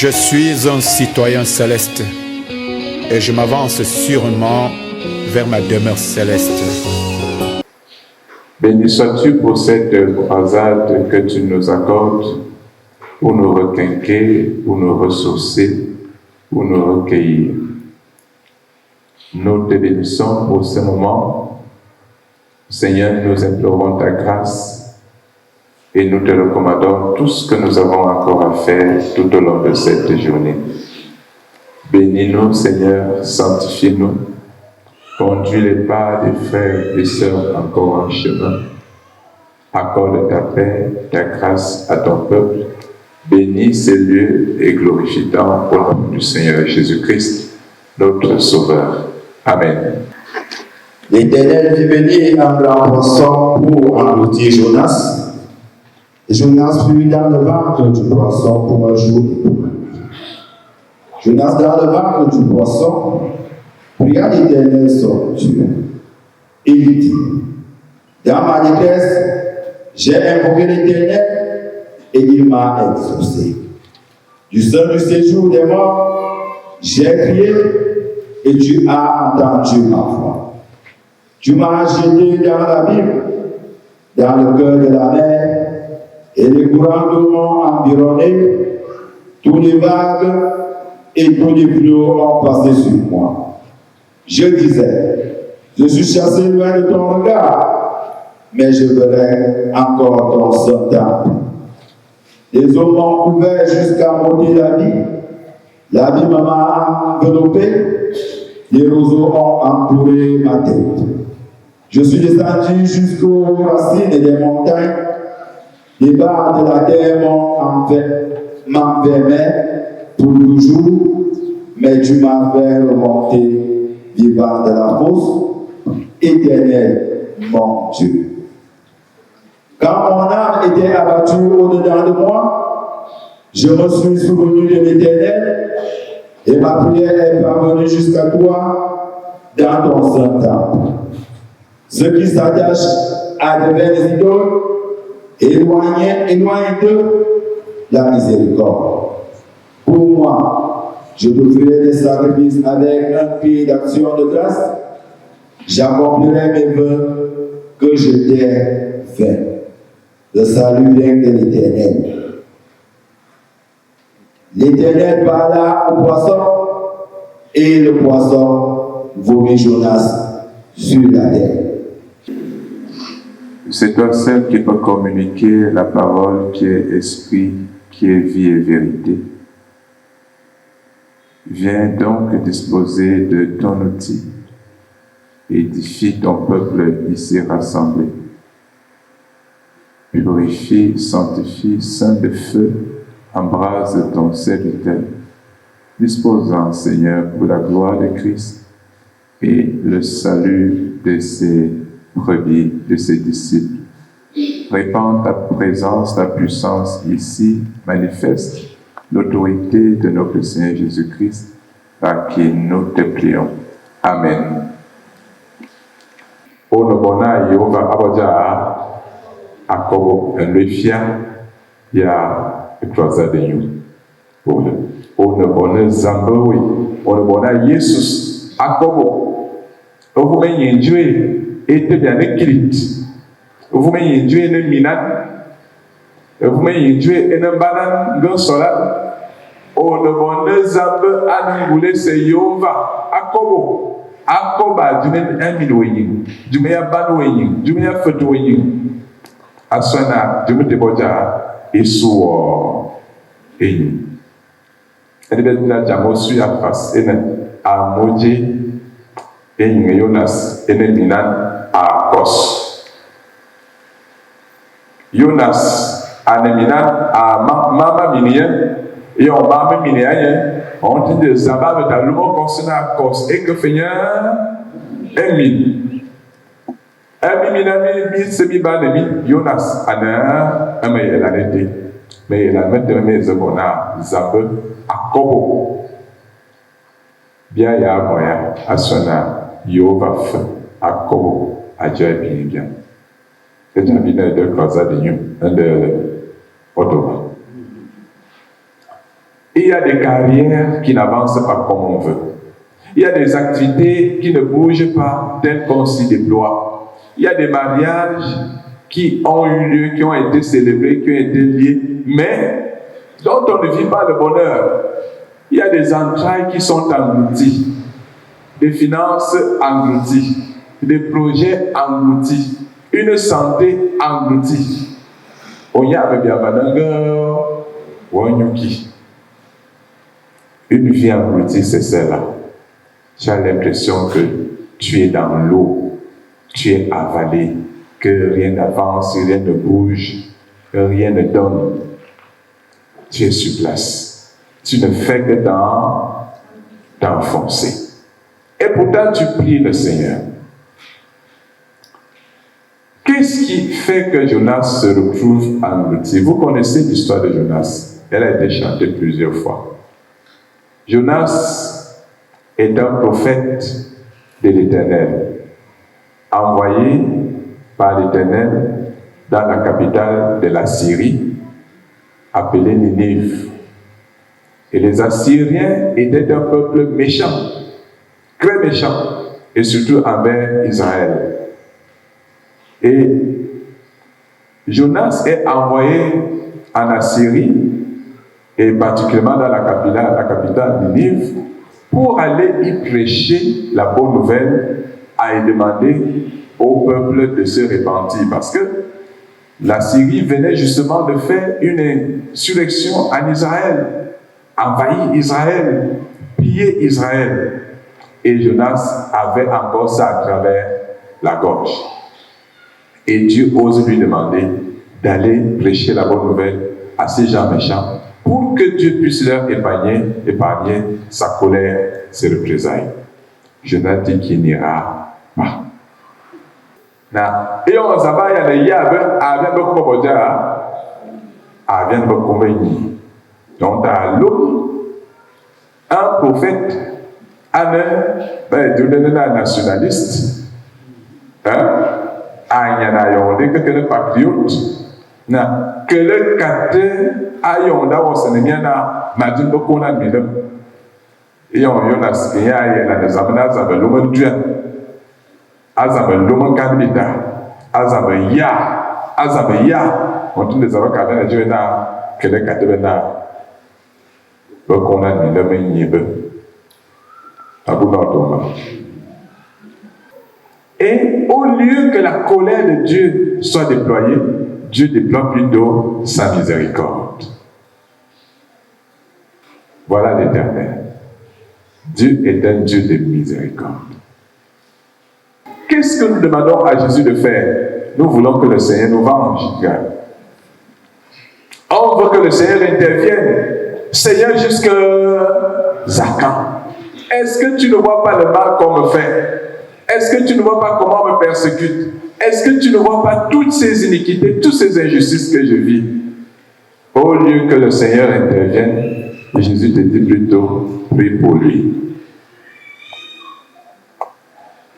Je suis un citoyen céleste et je m'avance sûrement vers ma demeure céleste. Béni sois-tu pour cette croisade que tu nous accordes pour nous requinquer, pour nous ressourcer, pour nous recueillir. Nous te bénissons pour ce moment. Seigneur, nous implorons ta grâce et nous te recommandons tout ce que nous avons encore à faire tout au long de cette journée. Bénis-nous, Seigneur, sanctifie-nous, conduis les pas des frères et sœurs encore en chemin. Accorde ta paix, ta grâce à ton peuple. Bénis ces lieux et glorifie-t'en au nom du Seigneur Jésus-Christ, notre Sauveur. Amen. L'Éternel fit venir un grand poisson pour engloutir Jonas. Jonas fut dans le ventre du poisson pour un jour et pour un nuit. Jonas, dans le ventre du poisson, pria l'Éternel son Dieu. Et lui dit: dans ma détresse, j'ai invoqué l'Éternel et il m'a exaucé. Du sein du séjour des morts, j'ai crié et tu as entendu ma voix. Tu m'as jeté dans l'abîme, dans le cœur de la mer, et les courants d'eau m'ont environné. Tous les vagues et tous les flots ont passé sur moi. Je disais: je suis chassé loin de ton regard, mais je verrai encore ton saint temple. Les eaux m'ont couvert jusqu'à m'ôter la vie. L'abîme m'a enveloppé. Les roseaux ont entouré ma tête. Je suis descendu jusqu'aux racines des montagnes. Les barres de la terre m'enfermaient pour toujours, mais tu m'as fait remonter vivant de la fosse. Éternel, mon Dieu. Quand mon âme était abattue au-dedans de moi, je me suis souvenu de l'Éternel et ma prière est parvenue jusqu'à toi dans ton saint temple. Ceux qui s'attachent à de vaines idoles, éloigne d'eux la miséricorde. Pour moi, je t'offrirai des sacrifices avec un cri d'action de grâce. J'accomplirai mes vœux que je t'ai faits. Le salut vient de l'Éternel. L'Éternel parla au poisson, et le poisson vomit Jonas sur la terre. C'est toi seul qui peux communiquer la parole qui est esprit, qui est vie et vérité. Viens donc disposer de ton outil. Édifie ton peuple ici rassemblé. Purifie, sanctifie, saint de feu, embrase ton serviteur. Dispose-en, Seigneur, pour la gloire de Christ et le salut de ses brebis, de ses disciples. Répands ta présence, ta puissance ici, manifeste l'autorité de notre Seigneur Jésus-Christ, par qui nous te prions. Amen. Onobona Yehova Abodja Akobo Enlefia ya croisade you. Onobona Zambawi, Onobona Jesus Akobo. Vous m'ayez Dieu et te bien écrit. Vous m'ayez Dieu et le minan. Vous m'ayez Dieu et le banan gonsola. Onobona Zambe Anibule se Yehova Akobo. Akoba dumen amilwenyi, dumeya banwenyi, dumeya fetwenyi. Aswana dumete boja isuo enyi. Edebetna jamosu ya pas ene amoje enyi Jonas ene minan a kos. Jonas ane minan a mama minien et on mama minien. On dit de Zabab dans le mot consonant cos et que Seigneur Emi minami semi banemi Jonas ana amay la nete mais la mettre de mes abona Zabab akobo bien ya moya asona Yova fa akobo aja bien et j'habite de croisade de nous de Ottawa. Il y a des carrières qui n'avancent pas comme on veut. Il y a des activités qui ne bougent pas telles qu'on s'y déploie. Il y a des mariages qui ont eu lieu, qui ont été célébrés, qui ont été liés, mais dont on ne vit pas le bonheur. Il y a des entrailles qui sont englouties, des finances englouties, des projets engloutis, une santé engloutie. Une vie engloutie, c'est celle-là. Tu as l'impression que tu es dans l'eau, tu es avalé, que rien n'avance, rien ne bouge, que rien ne donne. Tu es sur place. Tu ne fais que t'enfoncer. Et pourtant, tu pries le Seigneur. Qu'est-ce qui fait que Jonas se retrouve englouti? Vous connaissez l'histoire de Jonas. Elle a été chantée plusieurs fois. Jonas est un prophète de l'Éternel, envoyé par l'Éternel dans la capitale de la Syrie, appelée Ninive. Et les Assyriens étaient un peuple méchant, très méchant, et surtout envers Israël. Et Jonas est envoyé en Assyrie, et particulièrement dans la capitale Ninive, pour aller y prêcher la bonne nouvelle, à y demander au peuple de se repentir. Parce que la Syrie venait justement de faire une insurrection en Israël, envahir Israël, piller Israël. Et Jonas avait encore ça à travers la gorge. Et Dieu ose lui demander d'aller prêcher la bonne nouvelle à ces gens méchants pour que Dieu puisse leur épargner sa colère, ses représailles. Jonas dit qu'il n'ira pas. Et on s'abat, il y a donc, un prophète, un nationaliste, que le patriote, que le caté ayonda au Sénégal, Madine Bokona Midem. Et on y a ce qu'il y a des amenas à l'homme Dieu, Azam l'homme candidat, Azam ya, on dit des avocats de Dieu que le caté Bokona Midem Yebe. Et au lieu que la colère de Dieu soit déployée, Dieu déploie plutôt sa miséricorde. Voilà l'Éternel. Dieu est un Dieu de miséricorde. Qu'est-ce que nous demandons à Jésus de faire? Nous voulons que le Seigneur nous venge. On veut que le Seigneur intervienne. Seigneur, jusqu'à Zakan. Est-ce que tu ne vois pas le mal qu'on me fait? Est-ce que tu ne vois pas comment on me persécute? Est-ce que tu ne vois pas toutes ces iniquités, toutes ces injustices que je vis? Au lieu que le Seigneur intervienne, Jésus te dit plutôt, prie pour lui.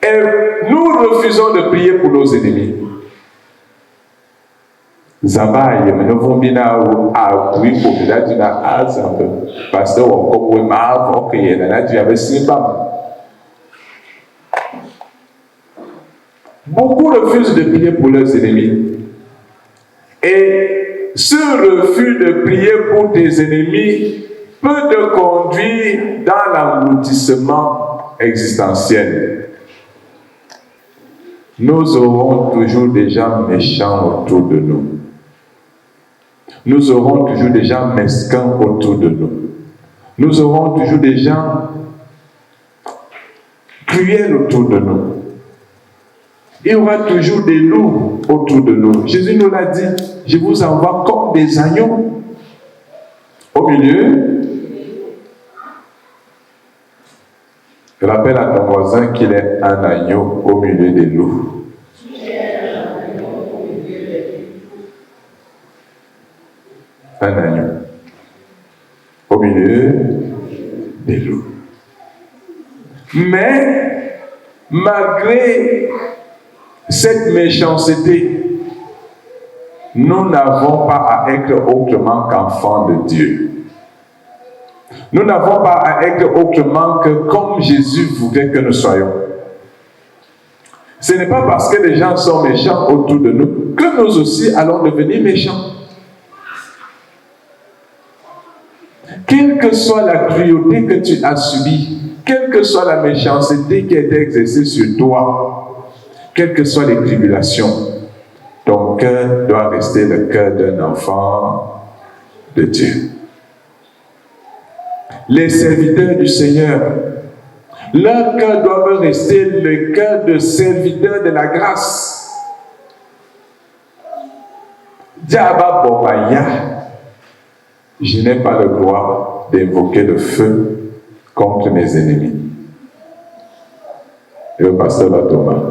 Et nous refusons de prier pour nos ennemis. Zabaye, mais nous vont bien à prier pour la dina azambe. Parce que on m'a envoyé la tu avais simba. Beaucoup refusent de prier pour leurs ennemis. Et ce refus de prier pour tes ennemis peut te conduire dans l'engloutissement existentiel. Nous aurons toujours des gens méchants autour de nous. Nous aurons toujours des gens mesquins autour de nous. Nous aurons toujours des gens cruels autour de nous. Il y aura toujours des loups autour de nous. Jésus nous l'a dit, je vous envoie comme des agneaux. Au milieu, rappelle à ton voisin qu'il est un agneau au milieu des loups. Un agneau au milieu des loups. Mais malgré cette méchanceté, nous n'avons pas à être autrement qu'enfants de Dieu. Nous n'avons pas à être autrement que comme Jésus voudrait que nous soyons. Ce n'est pas parce que les gens sont méchants autour de nous que nous aussi allons devenir méchants. Quelle que soit la cruauté que tu as subie, quelle que soit la méchanceté qui a été exercée sur toi, quelles que soient les tribulations, ton cœur doit rester le cœur d'un enfant de Dieu. Les serviteurs du Seigneur, leur cœur doit rester le cœur de serviteurs de la grâce. Diaba Bobaya, je n'ai pas le droit d'invoquer le feu contre mes ennemis. Et le pasteur Thomas.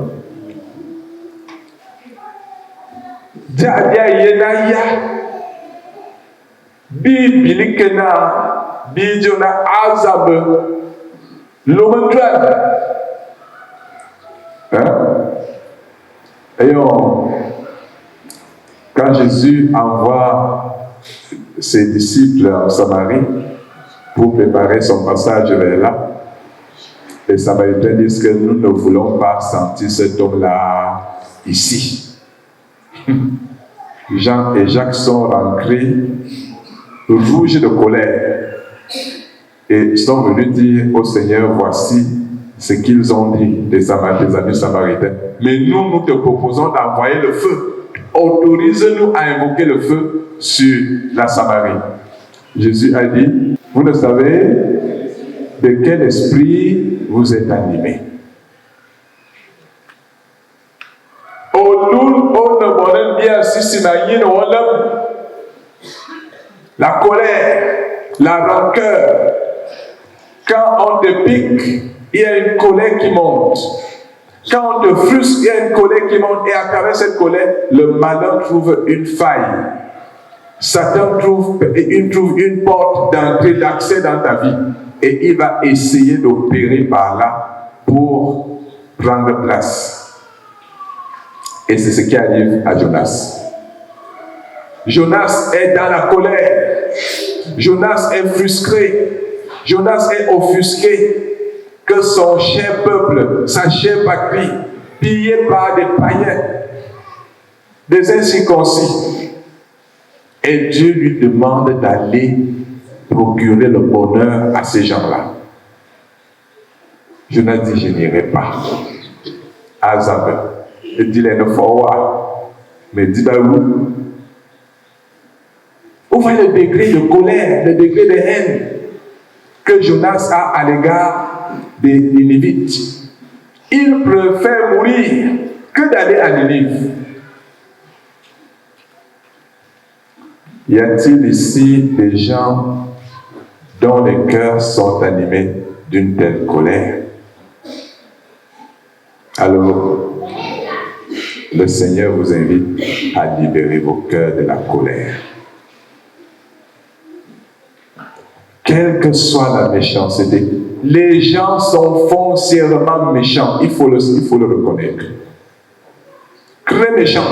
Diabia Yenaya, Bibilikena, Bijona Azabe, Lomentran. Et quand Jésus envoie ses disciples en Samarie pour préparer son passage vers là, les Samaritains disent que nous ne voulons pas sentir cet homme-là ici. Jean et Jacques sont rentrés rouges de colère et sont venus dire au Seigneur, voici ce qu'ils ont dit, les amis samaritains. Mais nous te proposons d'envoyer le feu. Autorise-nous à invoquer le feu sur la Samarie. Jésus a dit, vous ne savez de quel esprit vous êtes animés. La colère, la rancœur, quand on te pique, il y a une colère qui monte. Quand on te frustre, il y a une colère qui monte. Et à travers cette colère, le malin trouve une faille. Satan trouve une porte d'entrée, d'accès dans ta vie. Et il va essayer d'opérer par là pour prendre place. Et c'est ce qui arrive à Jonas. Jonas est dans la colère. Jonas est frustré. Jonas est offusqué que son cher peuple, sa chère patrie, pillée par des païens, des incirconcis. Et Dieu lui demande d'aller procurer le bonheur à ces gens-là. Jonas dit, je n'irai pas. Azab. Il dit, les fois, mais dis où? Où va le degré de colère, le degré de haine que Jonas a à l'égard des Ninivites? Il préfère mourir que d'aller à Ninive. Y a-t-il ici des gens dont les cœurs sont animés d'une telle colère? Alors, le Seigneur vous invite à libérer vos cœurs de la colère. Quelle que soit la méchanceté, les gens sont foncièrement méchants, il faut le reconnaître. Très méchants.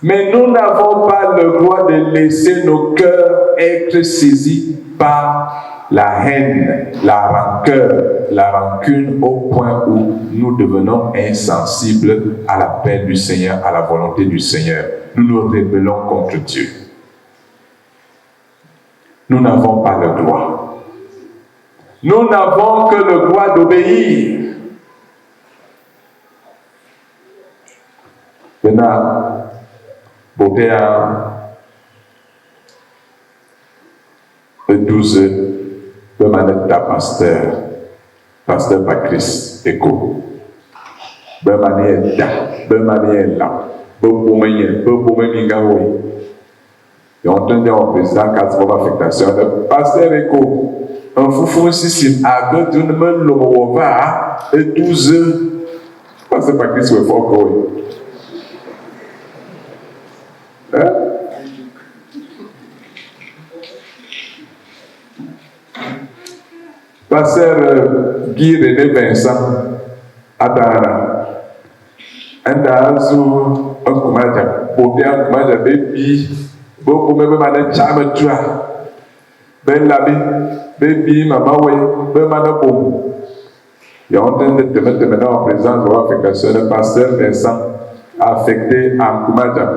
Mais nous n'avons pas le droit de laisser nos cœurs être saisis par la haine, la rancœur, la rancune au point où nous devenons insensibles à l'appel du Seigneur, à la volonté du Seigneur. Nous nous rébellons contre Dieu. Nous n'avons pas le droit. Nous n'avons que le droit d'obéir. Maintenant, beauté à 12 de manette pasteur Patrice Eco. Ben manière là. Et on tenait au président quand il va affectation. Le pasteur Eco, un foufou ici, avec tout le monde, le va et 12. Pasteur Patrice est fort. Pasteur Guy René Vincent Adara Andazu Unkumaja Bodia Kumaja Baby Boku Mebe Mane Chama Tua Ben Labi, Baby, Mama Way, Ben Manapom. Il est en train de te mettre maintenant en présence de l'affectation. Le pasteur Vincent affecté à Nkumadja.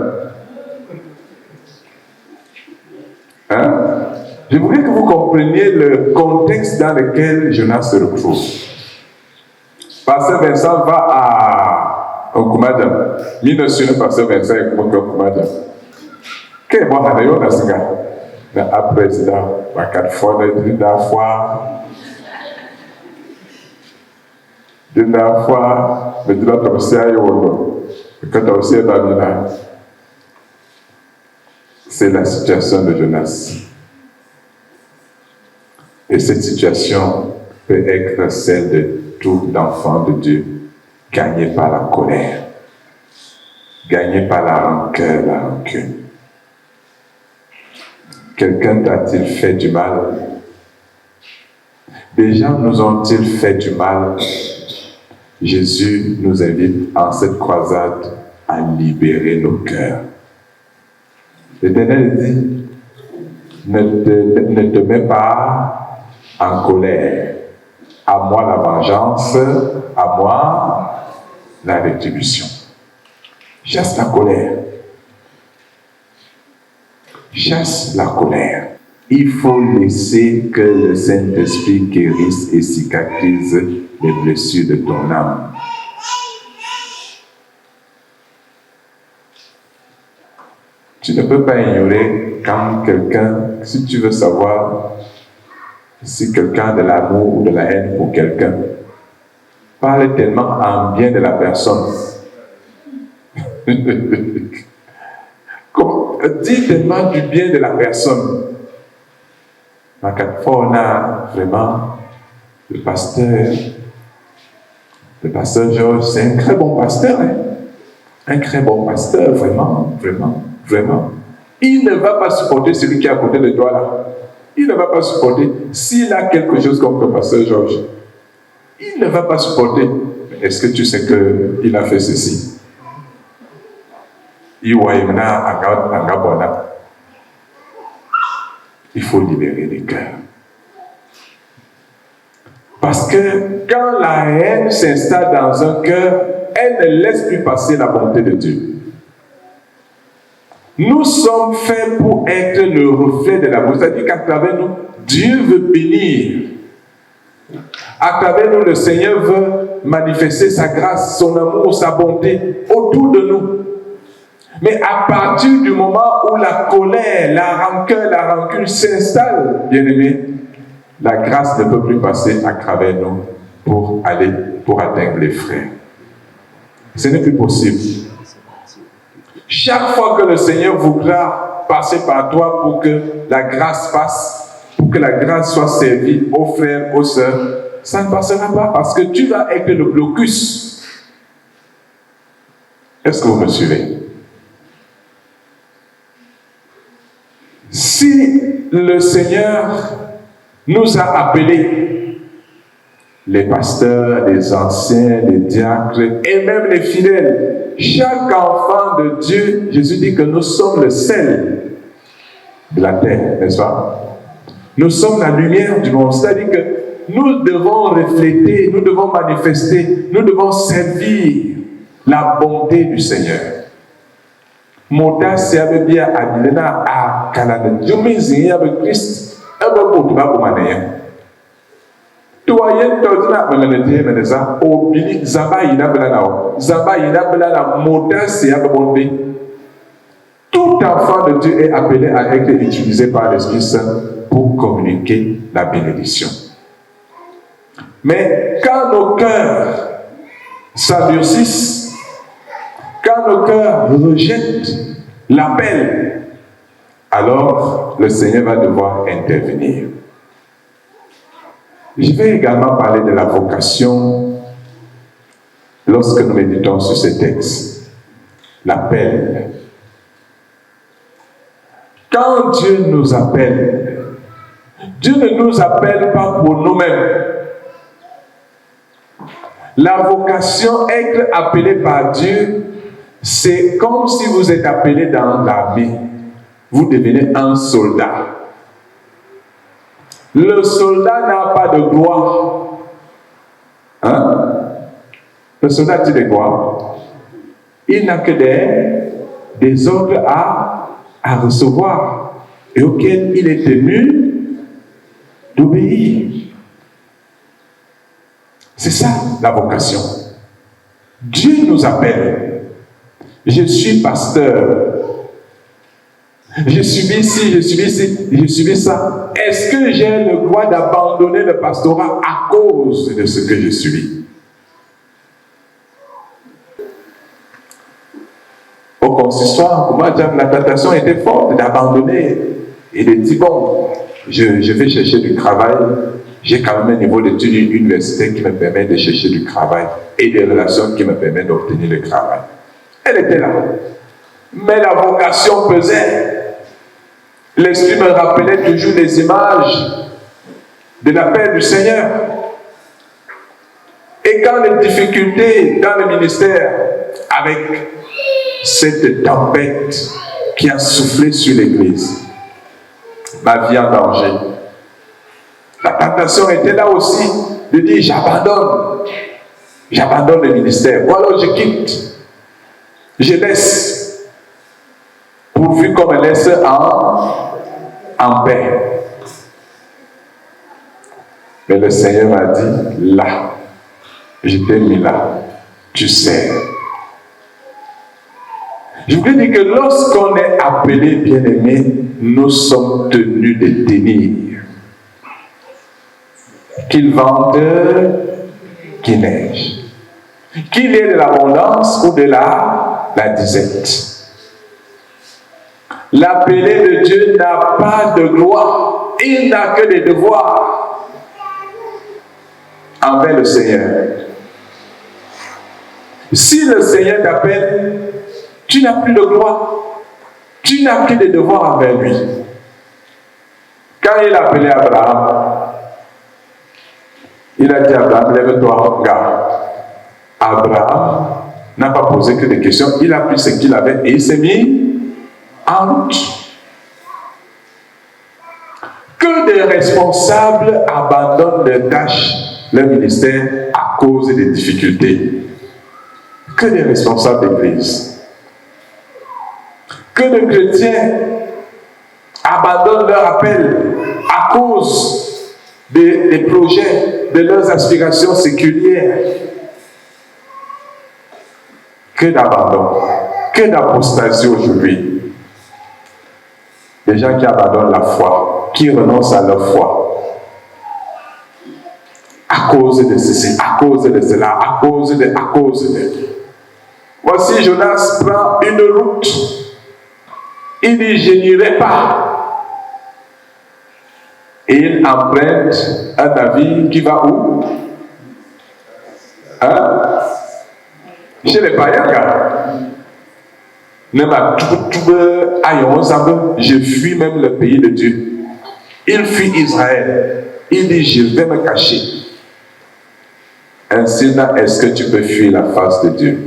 Hein? Je voudrais que vous compreniez le contexte dans lequel Jonas se retrouve. Pasteur Vincent va à Nkumadja. Il ne suit le pasteur Vincent et Nkumadja. Qu'est-ce que vous avez dit? Après, président, la 4 fois, la fois. D'une fois, mais tu l'as aussi à Yoruba. Quand tu as aussi à Babylone, c'est la situation de Jonas. Et cette situation peut être celle de tout enfant de Dieu, gagné par la colère, gagné par la rancœur, la rancune. Quelqu'un t'a-t-il fait du mal? Des gens nous ont-ils fait du mal? Jésus nous invite en cette croisade à libérer nos cœurs. L'Éternel dit, ne te mets pas en colère. À moi la vengeance, à moi la rétribution. Chasse la colère. Chasse la colère. Il faut laisser que le Saint-Esprit guérisse et cicatrise les blessures de ton âme. Tu ne peux pas ignorer quand quelqu'un, si tu veux savoir si quelqu'un a de l'amour ou de la haine pour quelqu'un, parle tellement en bien de la personne. Dis tellement du bien de la personne. À quatre fois, on a vraiment le pasteur Georges, c'est un très bon pasteur. Hein? Un très bon pasteur, vraiment. Il ne va pas supporter celui qui est à côté de toi là. Il ne va pas supporter. S'il a quelque chose contre le pasteur Georges, il ne va pas supporter. Est-ce que tu sais qu'il a fait ceci? Il faut libérer les cœurs. Parce que quand la haine s'installe dans un cœur, elle ne laisse plus passer la bonté de Dieu. Nous sommes faits pour être le reflet de l'amour. C'est-à-dire qu'à travers nous, Dieu veut bénir. À travers nous, le Seigneur veut manifester sa grâce, son amour, sa bonté autour de nous. Mais à partir du moment où la colère, la rancœur, la rancune s'installent, bien-aimés, la grâce ne peut plus passer à travers nous pour atteindre les frères. Ce n'est plus possible. Chaque fois que le Seigneur voudra passer par toi pour que la grâce passe, pour que la grâce soit servie aux frères, aux sœurs, ça ne passera pas parce que tu vas être le blocus. Est-ce que vous me suivez? Si le Seigneur nous a appelés, les pasteurs, les anciens, les diacres et même les fidèles, chaque enfant de Dieu, Jésus dit que nous sommes le sel de la terre, n'est-ce pas? Nous sommes la lumière du monde, c'est-à-dire que nous devons refléter, nous devons manifester, nous devons servir la bonté du Seigneur. Mota se abe bia adilena a kalane jumizi abe Christ abe botuba bomane to ayen to na melete meneza o bili zaba ina belana o zaba ina belana mota se abe bonde. Tout enfant de Dieu est appelé à être utilisé par l'Esprit Saint pour communiquer la bénédiction. Mais quand nos cœurs s'endurcissent, quand nos cœurs rejettent l'appel, alors le Seigneur va devoir intervenir. Je vais également parler de la vocation lorsque nous méditons sur ces textes. L'appel. Quand Dieu nous appelle, Dieu ne nous appelle pas pour nous-mêmes. La vocation, être appelé par Dieu, c'est comme si vous êtes appelé dans l'armée. Vous devenez un soldat. Le soldat n'a pas de gloire. Hein? Le soldat a-t-il des gloires? Il n'a que des ordres à recevoir et auxquels il est tenu d'obéir. C'est ça la vocation. Dieu nous appelle. Je suis pasteur. Je subis ci, je subis ci, je subis ça. Est-ce que j'ai le droit d'abandonner le pastorat à cause de ce que je subis? Au consistoire, pour moi, la tentation était forte d'abandonner et de dire, bon, je vais chercher du travail. J'ai quand même un niveau d'études universitaire qui me permet de chercher du travail et des relations qui me permettent d'obtenir le travail. Elle était là. Mais la vocation pesait. L'Esprit me rappelait toujours les images de l'appel du Seigneur. Et quand les difficultés dans le ministère, avec cette tempête qui a soufflé sur l'Église, ma vie en danger, la tentation était là aussi de dire j'abandonne le ministère, ou alors je quitte, je laisse, pourvu qu'on me laisse en paix. Mais le Seigneur m'a dit, là, je t'ai mis là, tu sais. Je voulais dire que lorsqu'on est appelé bien-aimé, nous sommes tenus de tenir. Qu'il vente, qu'il neige. Qu'il y ait de l'abondance ou de la disette. L'appelé de Dieu n'a pas de gloire. Il n'a que des devoirs envers le Seigneur. Si le Seigneur t'appelle, tu n'as plus de gloire. Tu n'as que des devoirs envers lui. Quand il a appelé Abraham, il a dit à Abraham, lève-toi, regarde. Abraham n'a pas posé que des questions. Il a pris ce qu'il avait et il s'est mis en route. Que des responsables abandonnent leurs tâches, leur ministère à cause des difficultés. Que des responsables d'église. Que de chrétiens abandonnent leur appel à cause des projets, de leurs aspirations séculières. Que d'abandon, que d'apostasie aujourd'hui. Des gens qui abandonnent la foi, qui renoncent à leur foi. À cause de ceci, à cause de cela, à cause de. Voici Jonas prend une route. Il dit, je n'irai pas. Et il emprunte un navire qui va où? Hein? Chez les païens, je fuis même le pays de Dieu. Il fuit Israël. Il dit, je vais me cacher. Ainsi, est-ce que tu peux fuir la face de Dieu?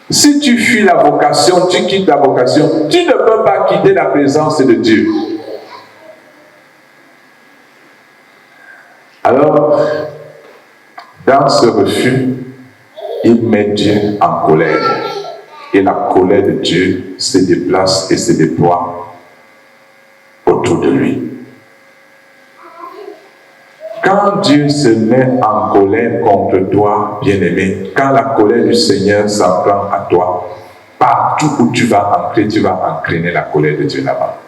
Si tu fuis la vocation, tu quittes la vocation, tu ne peux pas quitter la présence de Dieu. Alors, dans ce refus, il met Dieu en colère. Et la colère de Dieu se déplace et se déploie autour de lui. Quand Dieu se met en colère contre toi, bien-aimé, quand la colère du Seigneur s'en prend à toi, partout où tu vas entrer, tu vas entraîner la colère de Dieu là-bas.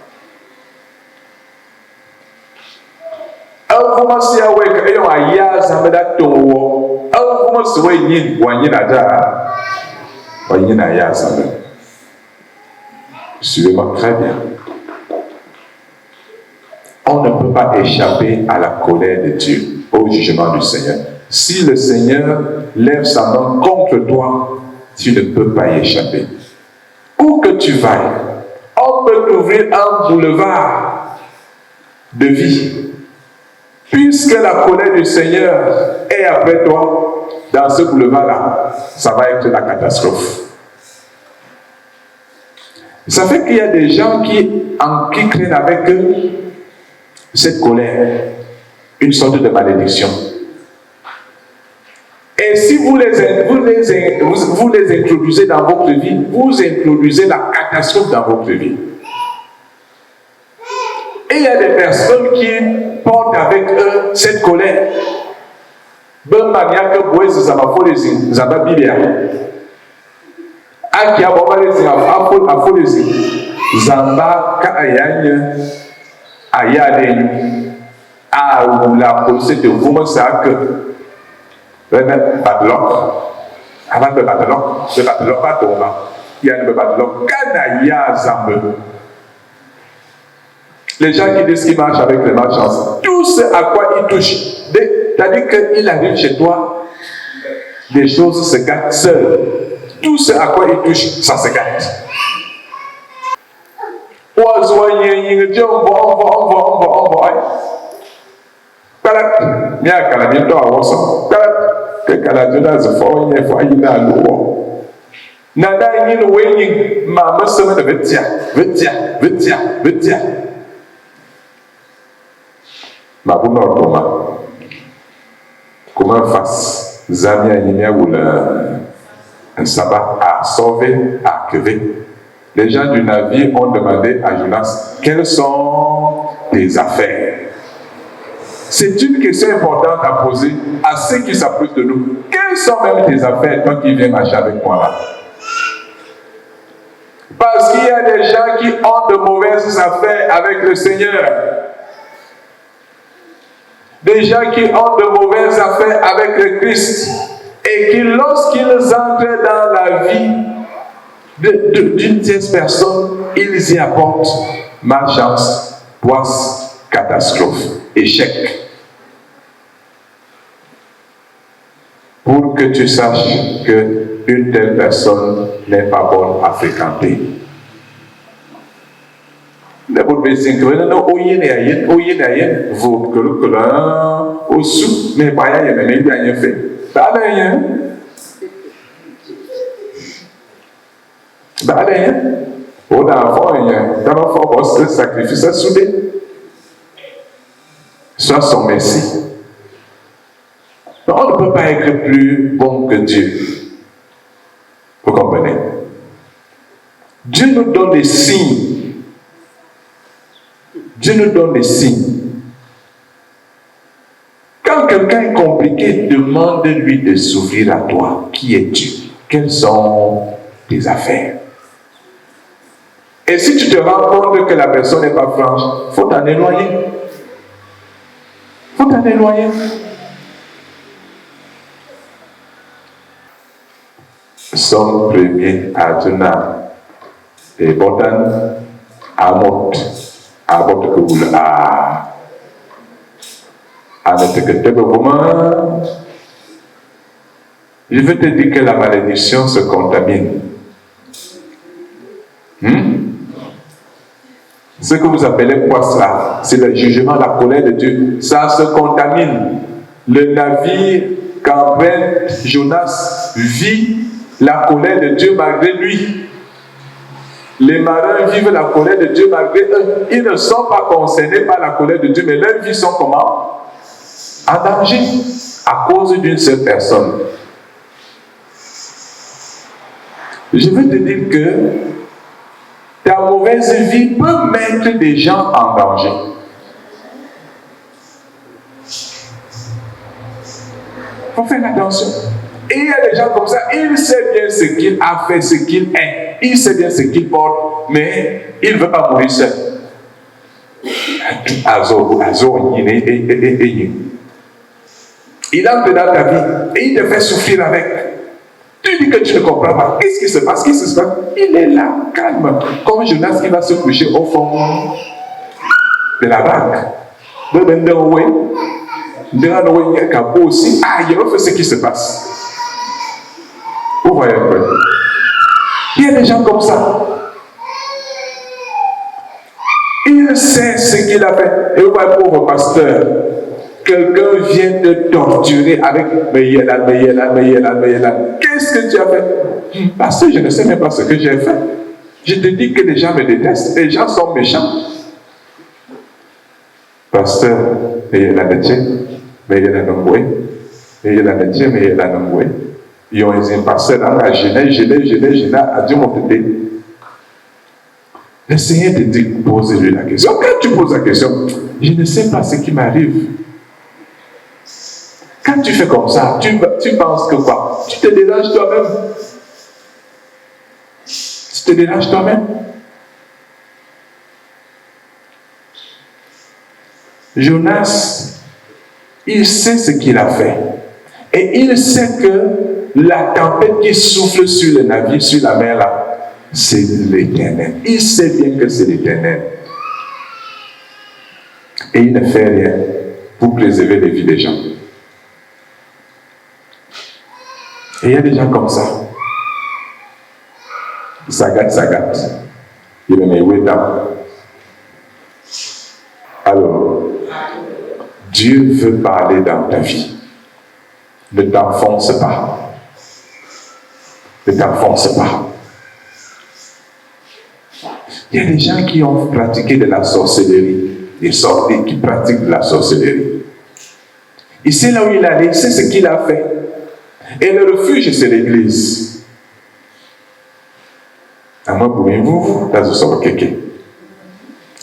Suivez-moi très bien. On ne peut pas échapper à la colère de Dieu, au jugement du Seigneur. Si le Seigneur lève sa main contre toi, tu ne peux pas y échapper. Où que tu vailles, on peut t'ouvrir un boulevard de vie. Puisque la colère du Seigneur est après toi, dans ce boulevard-là, ça va être la catastrophe. Ça fait qu'il y a des gens qui craignent avec eux cette colère, une sorte de malédiction. Et si vous les introduisez dans votre vie, vous introduisez la catastrophe dans votre vie. Et il y a des personnes qui portent avec eux cette colère. Ben mania que bois zabafolezi zababilia. Aki abobalezi afolezi zamba ka ayanya ayale a la police de vous ça que padlock avant le padlock pas tomber. Il y a le padlock kanaya zambe. Les gens qui disent qu'ils marchent avec les malchances, tout ce à quoi ils touchent, c'est-à-dire qu'il arrive chez toi, les choses se gâtent seules. Tout ce à quoi ils touchent, ça se gâte. Mabuna Otoma, comment face Zamia Yimia ou un sabbat à sauver, à crever. Les gens du navire ont demandé à Jonas quelles sont tes affaires. C'est une question importante à poser à ceux qui s'approchent de nous. Quelles sont même tes affaires, toi qui viens marcher avec moi là? Parce qu'il y a des gens qui ont de mauvaises affaires avec le Seigneur. Des gens qui ont de mauvaises affaires avec le Christ et qui, lorsqu'ils entrent dans la vie d'une tierce personne, ils y apportent malchance, poisse, catastrophe, échec. Pour que tu saches qu'une telle personne n'est pas bonne à fréquenter. D'abord, mais c'est que maintenant, vous que l'un au sous, mais pas y a même rien fait. Bah rien. Bah rien. On a avant, il y a un enfant, se sacrifice à souder. Soit son messie. On ne peut pas être plus bon que Dieu. Vous comprenez? Dieu nous donne des signes. Dieu nous donne des signes. Quand quelqu'un est compliqué, demande-lui de s'ouvrir à toi. Qui es-tu? Quelles sont tes affaires? Et si tu te rends compte que la personne n'est pas franche, il faut t'en éloigner. Il faut t'en éloigner. Somme 1er Aduna et Botan Amot. Je veux te dire que la malédiction se contamine. Ce que vous appelez quoi cela? C'est le jugement, la colère de Dieu. Ça se contamine. Le navire qu'emprunte Jonas vit la colère de Dieu malgré lui. Les marins vivent la colère de Dieu malgré eux. Ils ne sont pas concernés par la colère de Dieu, mais leurs vies sont comment? En danger à cause d'une seule personne. Je veux te dire que ta mauvaise vie peut mettre des gens en danger. Il faut faire attention. Et il y a des gens comme ça, il sait bien ce qu'il a fait, ce qu'il est. Il sait bien ce qu'il porte, mais il ne veut pas mourir seul. Il entre dans ta vie et il te fait souffrir avec. Tu dis que tu ne comprends pas. Qu'est-ce qui se passe? Qu'est-ce qui se passe? Il est là, calme. Comme Jonas qui va se coucher au fond de la barque. Aussi, il refait ce qui se passe. Vous voyez un peu. Il y a des gens comme ça. Il sait ce qu'il a fait. Et vous voyez, pauvre pasteur, quelqu'un vient te torturer avec Meyela. Qu'est-ce que tu as fait? Pasteur, je ne sais même pas ce que j'ai fait. Je te dis que les gens me détestent, les gens sont méchants. Pasteur, mais il y a la métier, mais il y a la nombreux, mais il y a la métier, mais il y a la nombreux. Ils ont un pasteur dans la jeunesse, à Dieu mon tété. Le Seigneur te dit, pose-lui la question. Quand tu poses la question, je ne sais pas ce qui m'arrive. Quand tu fais comme ça, tu penses que quoi? Tu te déranges toi-même. Tu te déranges toi-même. Jonas, il sait ce qu'il a fait. Et il sait que la tempête qui souffle sur le navire, sur la mer là, c'est l'Éternel. Il sait bien que c'est l'Éternel. Et il ne fait rien pour préserver les vies des gens. Et il y a des gens comme ça. Sagat. Il est où est Alors, Dieu veut parler dans ta vie. Ne t'enfonce pas. Ne t'enfonce pas. Il y a des gens qui ont pratiqué de la sorcellerie. Et qui pratiquent de la sorcellerie. Il sait là où il allait, il sait ce qu'il a fait. Et le refuge, c'est l'église. À moi, pour vous, là, je sors quelqu'un.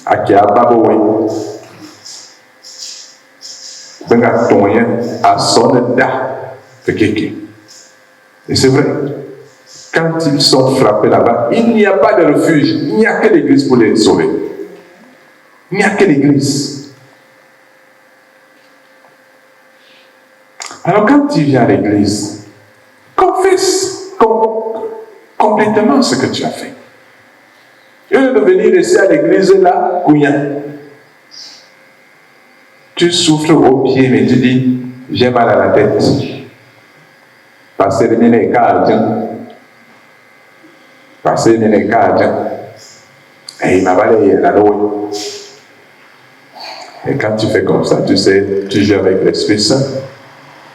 À qui a baboué. Ben, à ton à son da. Fait quelqu'un. Et c'est vrai. Quand ils sont frappés là-bas, il n'y a pas de refuge. Il n'y a que l'église pour les sauver. Il n'y a que l'église. Alors quand tu viens à l'église, confesse complètement ce que tu as fait. Au lieu de venir rester à l'église là, couillant. Tu souffles au pied, mais tu dis, j'ai mal à la tête. Passer les cardiens. Passer les cardiens. Et il m'a balayé la loi. Et quand tu fais comme ça, tu sais, tu joues avec l'Esprit Saint.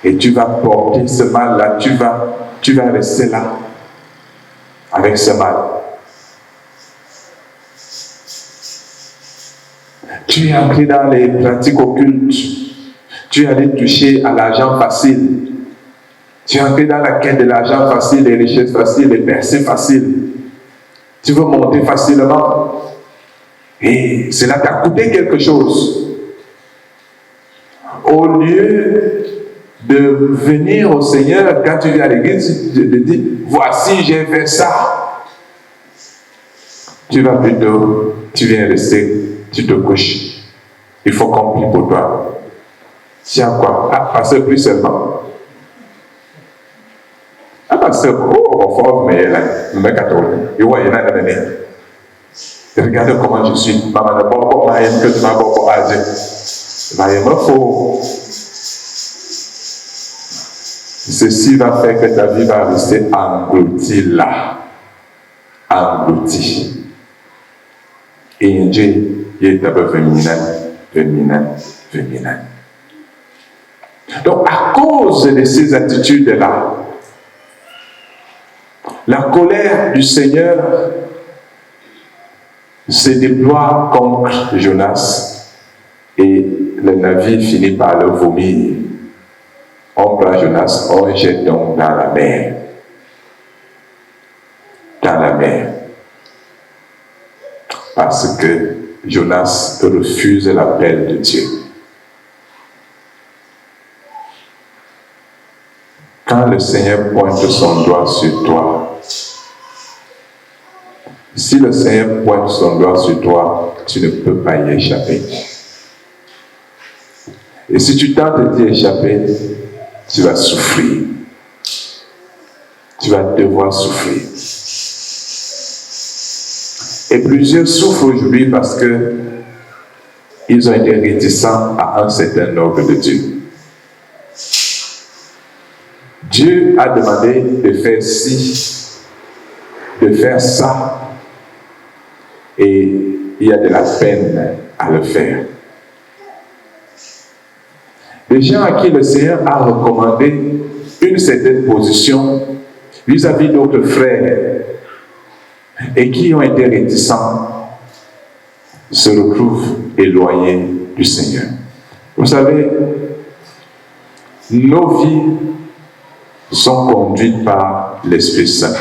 Et tu vas porter ce mal-là, tu vas rester là, avec ce mal. Tu es entré dans les pratiques occultes. Tu es allé toucher à l'argent facile. Tu es entré dans la quête de l'argent facile, des richesses faciles, des percées faciles. Tu veux monter facilement. Et cela t'a coûté quelque chose. Au lieu de venir au Seigneur, quand tu viens à l'église, tu te dis, voici, j'ai fait ça. Tu vas plutôt, tu viens rester, tu te couches. Il faut qu'on prie pour toi. Tiens quoi? Ah, passer plus seulement. Ah, passer, mais là, le mec a tourné. Il voit, il y en a dans l'année. Regardez comment je suis. Maman, ne pas pour rien que tu m'as beaucoup âgé. Il me faut. Ceci va faire que ta vie va rester engloutie là. Engloutie. Et Dieu, il est un peu féminin. Donc, à cause de ces attitudes-là, la colère du Seigneur se déploie contre Jonas et le navire finit par le vomir. On prend Jonas, on le jette donc dans la mer. Dans la mer. Parce que Jonas refuse l'appel de Dieu. Quand le Seigneur pointe son doigt sur toi, si le Seigneur pointe son doigt sur toi, tu ne peux pas y échapper. Et si tu tentes d'y échapper, tu vas souffrir. Tu vas devoir souffrir. Et plusieurs souffrent aujourd'hui parce que ils ont été réticents à un certain ordre de Dieu. Dieu a demandé de faire ci, de faire ça, et il y a de la peine à le faire. Les gens à qui le Seigneur a recommandé une certaine position vis-à-vis d'autres frères, et qui ont été réticents se retrouvent éloignés du Seigneur. Vous savez, nos vies sont conduites par l'Esprit Saint.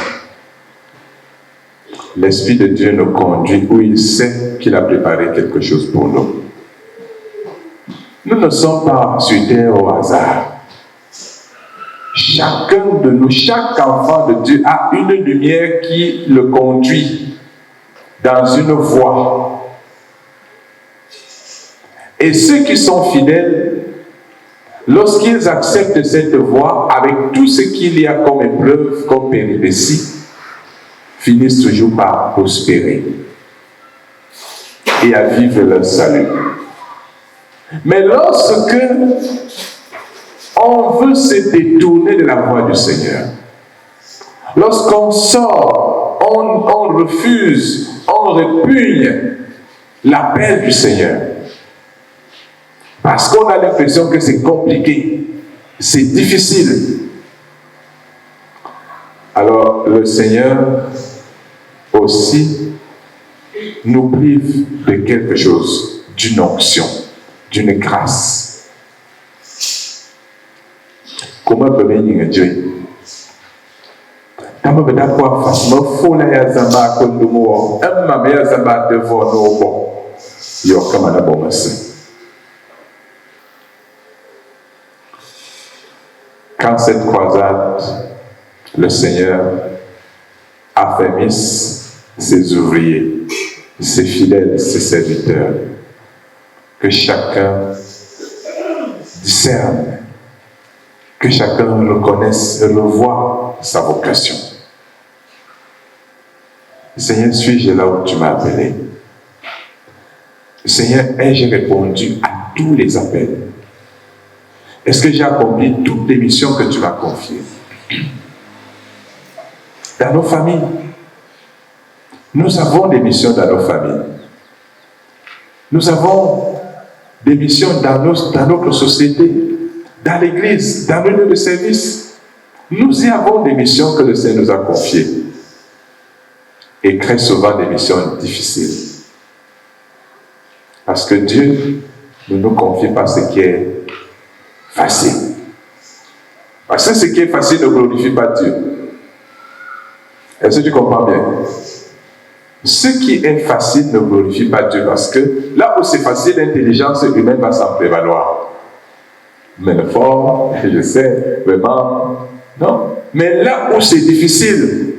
L'Esprit de Dieu nous conduit où il sait qu'il a préparé quelque chose pour nous. Nous ne sommes pas sur terre au hasard. Chacun de nous, chaque enfant de Dieu a une lumière qui le conduit dans une voie. Et ceux qui sont fidèles, lorsqu'ils acceptent cette voie, avec tout ce qu'il y a comme épreuve, comme péripétie, finissent toujours par prospérer et à vivre leur salut. Mais lorsque on veut se détourner de la voie du Seigneur, lorsqu'on sort, on refuse, on répugne l'appel du Seigneur, parce qu'on a l'impression que c'est compliqué, c'est difficile, alors le Seigneur aussi nous prive de quelque chose, d'une onction, d'une grâce. Comment peut-on Dieu? Quand on a quoi face, me faut la zamba comme le mot, ma meilleure zamba devant nos bons. Yo comme un bon monsieur. Quand cette croisade, le Seigneur affermisse ses ouvriers, ses fidèles, ses serviteurs, que chacun discerne, que chacun reconnaisse et revoie sa vocation. Seigneur, suis-je là où tu m'as appelé? Seigneur, ai-je répondu à tous les appels? Est-ce que j'ai accompli toutes les missions que tu m'as confiées? Dans nos familles, nous avons des missions dans nos familles. Nous avons des missions dans notre société, dans l'église, dans le lieu de service. Nous y avons des missions que le Seigneur nous a confiées. Et très souvent des missions difficiles. Parce que Dieu ne nous confie pas ce qui est facile. Parce que ce qui est facile ne glorifie pas Dieu. Est-ce que tu comprends bien? Ce qui est facile ne glorifie pas Dieu, parce que là où c'est facile, l'intelligence humaine va s'en prévaloir. Mais le fort, je sais, vraiment, non. Mais là où c'est difficile,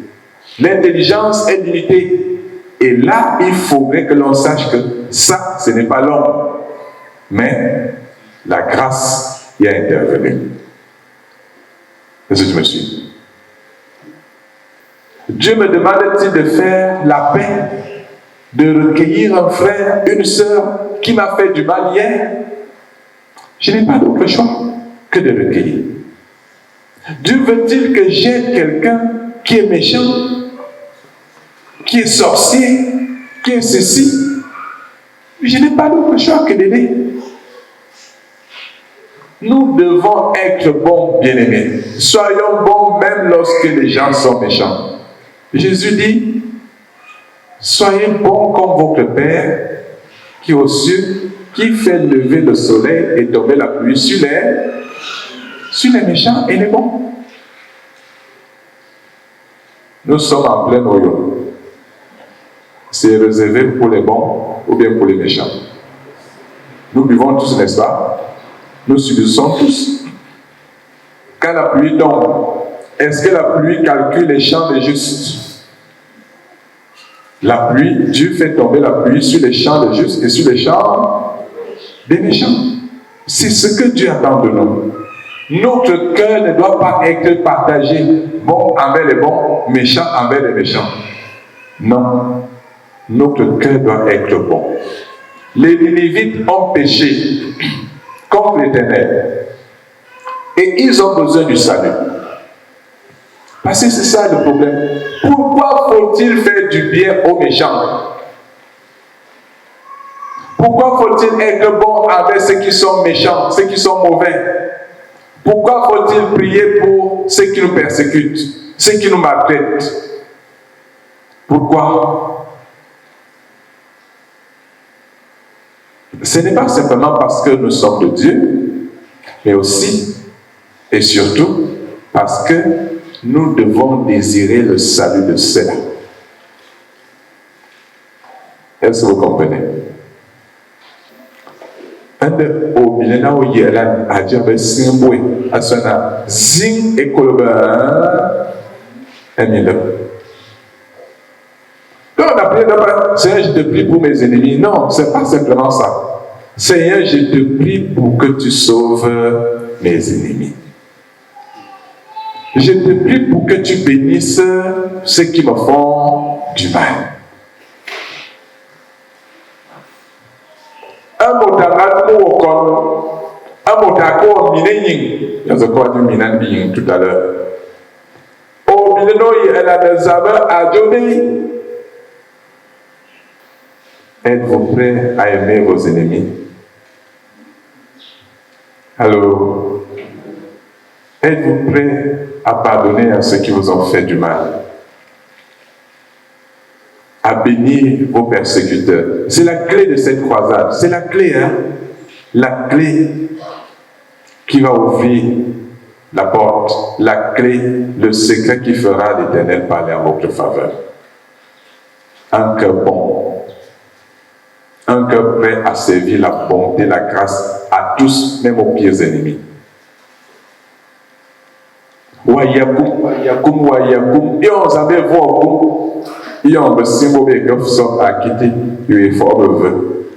l'intelligence est limitée. Et là, il faudrait que l'on sache que ça, ce n'est pas l'homme, mais la grâce y a intervenu. Est-ce que tu me suis? Dieu me demande-t-il de faire la paix, de recueillir un frère, une sœur qui m'a fait du mal hier? Je n'ai pas d'autre choix que de recueillir. Dieu veut-il que j'aide quelqu'un qui est méchant, qui est sorcier, qui est ceci? Je n'ai pas d'autre choix que d'aider. Nous devons être bons, bien-aimés. Soyons bons même lorsque les gens sont méchants. Jésus dit, soyez bons comme votre Père qui est aux cieux, qui fait lever le soleil et tomber la pluie sur les méchants et les bons. Nous sommes en plein royaume. C'est réservé pour les bons ou bien pour les méchants. Nous vivons tous, n'est-ce pas? Nous subissons tous. Quand la pluie tombe, est-ce que la pluie calcule les champs des justes? La pluie, Dieu fait tomber la pluie sur les champs des justes et sur les champs des méchants. C'est ce que Dieu attend de nous. Notre cœur ne doit pas être partagé, bon envers les bons, méchants envers les méchants. Non, notre cœur doit être bon. Les Ninévites ont péché contre l'Éternel et ils ont besoin du salut. Parce que c'est ça le problème. Pourquoi faut-il faire du bien aux méchants? Pourquoi faut-il être bon avec ceux qui sont méchants, ceux qui sont mauvais? Pourquoi faut-il prier pour ceux qui nous persécutent, ceux qui nous maltraitent? Pourquoi? Ce n'est pas simplement parce que nous sommes de Dieu, mais aussi et surtout parce que nous devons désirer le salut de ceux-là. Est-ce que vous comprenez? Ande obilena oyela ajabe simbwe asana zing ekoloba emile. Quand on a prié d'abord, Seigneur, je te prie pour mes ennemis. Non, c'est pas simplement ça. Seigneur, je te prie pour que tu sauves mes ennemis. Je te prie pour que tu bénisses ceux qui me font du mal. Tout à l'heure. Êtes-vous prêts à aimer vos ennemis? Allô? Êtes-vous prêts à pardonner à ceux qui vous ont fait du mal? À bénir vos persécuteurs? C'est la clé de cette croisade. C'est la clé, hein? La clé qui va ouvrir la porte. La clé, le secret qui fera l'Éternel parler en votre faveur. Un cœur bon. Un cœur prêt à servir la bonté, la grâce à tous, même aux pires ennemis. Wayakum, et on savait voir, et on me symbole que sont acquittés, il est fort heureux.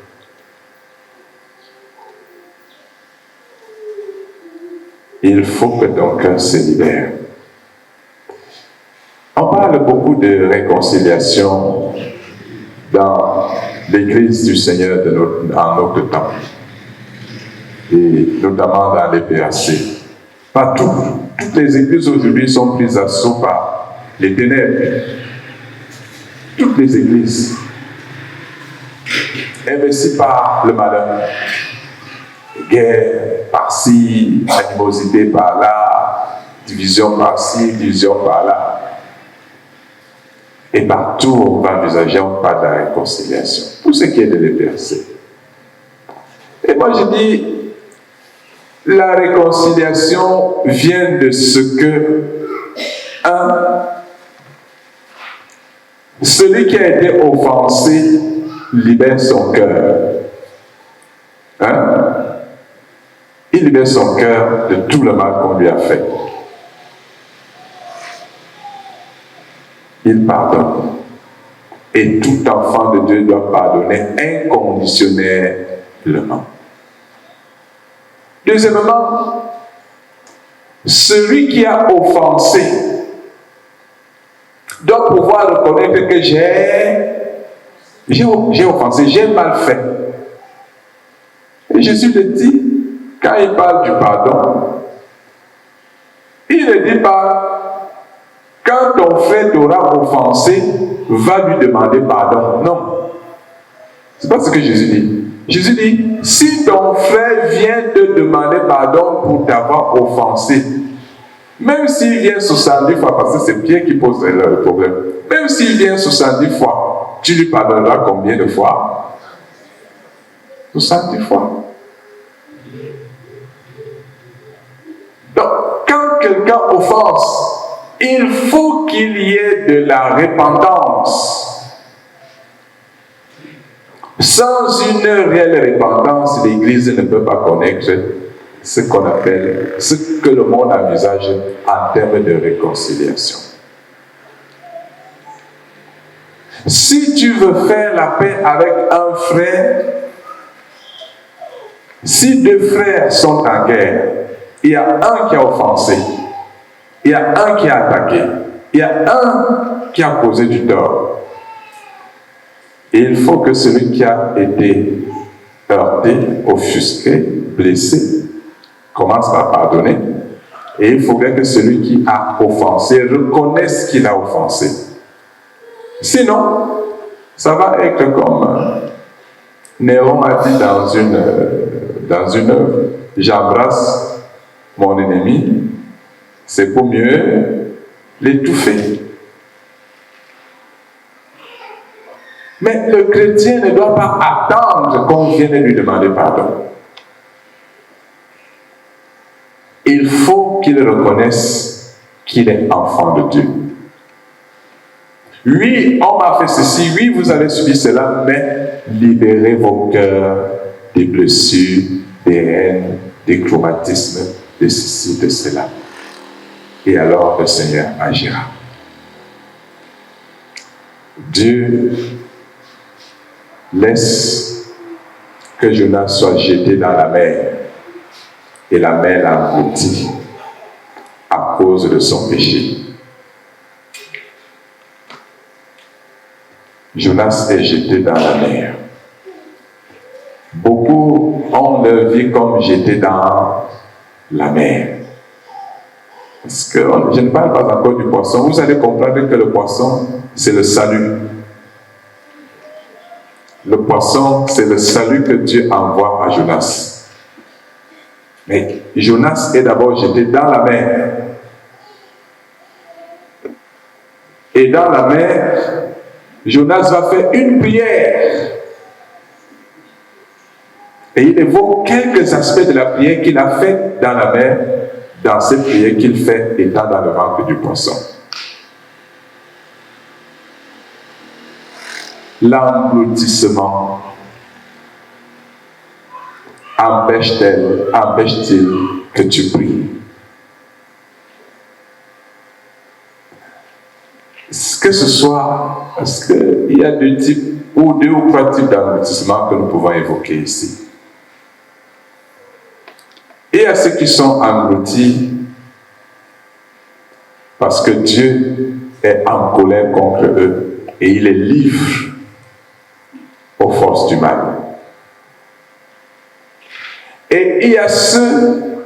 Il faut que ton cœur se libère. On parle beaucoup de réconciliation dans l'Église du Seigneur en notre temps, et notamment dans les PAC. Partout, toutes les églises aujourd'hui sont prises à assaut par les ténèbres. Toutes les églises investies par le malheur. Guerre par-ci, animosité par-là, division par-ci, division par-là. Et partout, on va envisager un pas de la réconciliation. Tout ce qui est de l'EPRC. Et moi, je dis, la réconciliation vient de ce que, celui qui a été offensé libère son cœur. Il libère son cœur de tout le mal qu'on lui a fait. Il pardonne. Et tout enfant de Dieu doit pardonner inconditionnellement. Deuxièmement, celui qui a offensé doit pouvoir reconnaître que j'ai offensé, j'ai mal fait. Et Jésus le dit, quand il parle du pardon, il ne dit pas, quand ton frère t'aura offensé, va lui demander pardon. Non. C'est pas ce que Jésus dit. Jésus dit, si ton frère vient te demander pardon pour t'avoir offensé, même s'il vient 70 fois, parce que c'est Pierre qui pose le problème, même s'il vient 70 fois, tu lui pardonneras combien de fois? 70 fois. Donc, quand quelqu'un offense, il faut qu'il y ait de la repentance. Sans une réelle repentance, l'Église ne peut pas connaître ce qu'on appelle, ce que le monde envisage en termes de réconciliation. Si tu veux faire la paix avec un frère, si deux frères sont en guerre, il y a un qui a offensé, il y a un qui a attaqué, il y a un qui a causé du tort. Et il faut que celui qui a été heurté, offusqué, blessé, commence par pardonner. Et il faudrait que celui qui a offensé reconnaisse qu'il a offensé. Sinon, ça va être comme Néron a dit dans une œuvre, j'embrasse mon ennemi, c'est pour mieux l'étouffer. Mais le chrétien ne doit pas attendre qu'on vienne lui demander pardon. Il faut qu'il reconnaisse qu'il est enfant de Dieu. Oui, on m'a fait ceci, oui, vous avez subi cela, mais libérez vos cœurs des blessures, des haines, des traumatismes, de ceci, de cela. Et alors le Seigneur agira. Dieu laisse que Jonas soit jeté dans la mer, et la mer l'a englouti à cause de son péché. Jonas est jeté dans la mer. Beaucoup ont leur vie comme jeté dans la mer. Parce que je ne parle pas encore du poisson. Vous allez comprendre que le poisson, c'est le salut. Le poisson, c'est le salut que Dieu envoie à Jonas. Mais Jonas est d'abord jeté dans la mer. Et dans la mer, Jonas va faire une prière. Et il évoque quelques aspects de la prière qu'il a faite dans la mer, dans cette prière qu'il fait étant dans le ventre du poisson. L'engloutissement empêche-t-il que tu pries? Que ce soit, parce qu'il y a deux ou trois types d'engloutissement que nous pouvons évoquer ici. Et à ceux qui sont engloutis parce que Dieu est en colère contre eux et il les livre aux forces du mal. Et il y a ceux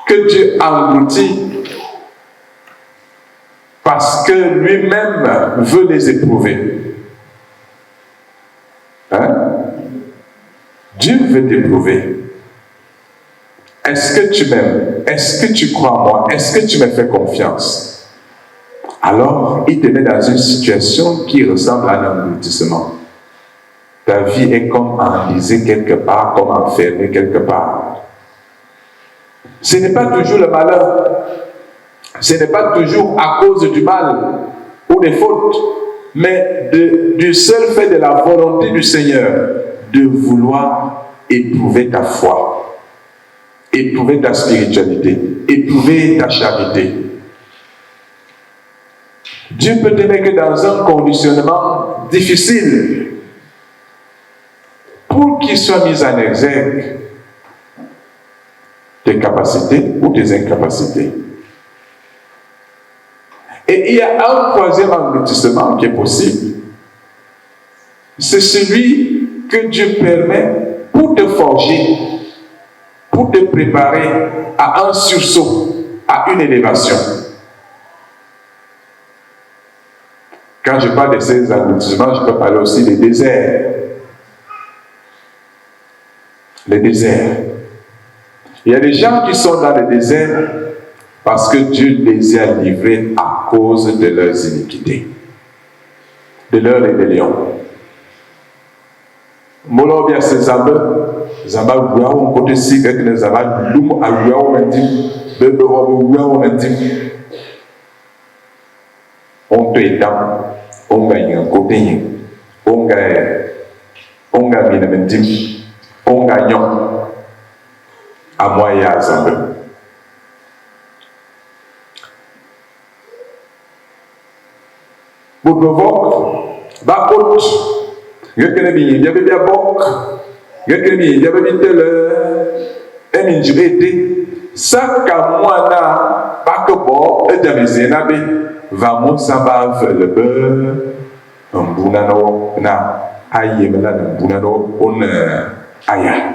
que Dieu engloutit parce que lui-même veut les éprouver. Dieu veut t'éprouver. Est-ce que tu m'aimes? Est-ce que tu crois en moi? Est-ce que tu me fais confiance? Alors, il te met dans une situation qui ressemble à un engloutissement. Ta vie est comme enlisée quelque part, comme enfermée quelque part. Ce n'est pas toujours le malheur. Ce n'est pas toujours à cause du mal ou des fautes, mais du seul fait de la volonté du Seigneur de vouloir éprouver ta foi, éprouver ta spiritualité, éprouver ta charité. Dieu peut te mettre dans un conditionnement difficile pour qu'il soit mis en exergue tes capacités ou tes incapacités. Et il y a un troisième engloutissement qui est possible. C'est celui que Dieu permet pour te forger, pour te préparer à un sursaut, à une élévation. Quand je parle de ces engloutissements, je peux parler aussi des déserts. Les déserts. Il y a des gens qui sont dans les déserts parce que Dieu les a livrés à cause de leurs iniquités, de leur rébellion. Molo bien ces zamba guao côté si que les zamba lum a guao mendim bebe o guao mendim. On te étant, on gagne un côté, on gagne mendim, on gagne à moyen à zamba. Pour provoquer, va haute. Il y avait bien bok, il y avait bien tel, et été. Ça, qu'à moi, là, pas que bon, et d'amizénabe, va mon samba, le beurre, un bounano, na, aïe, mais là, un bounano, on aya.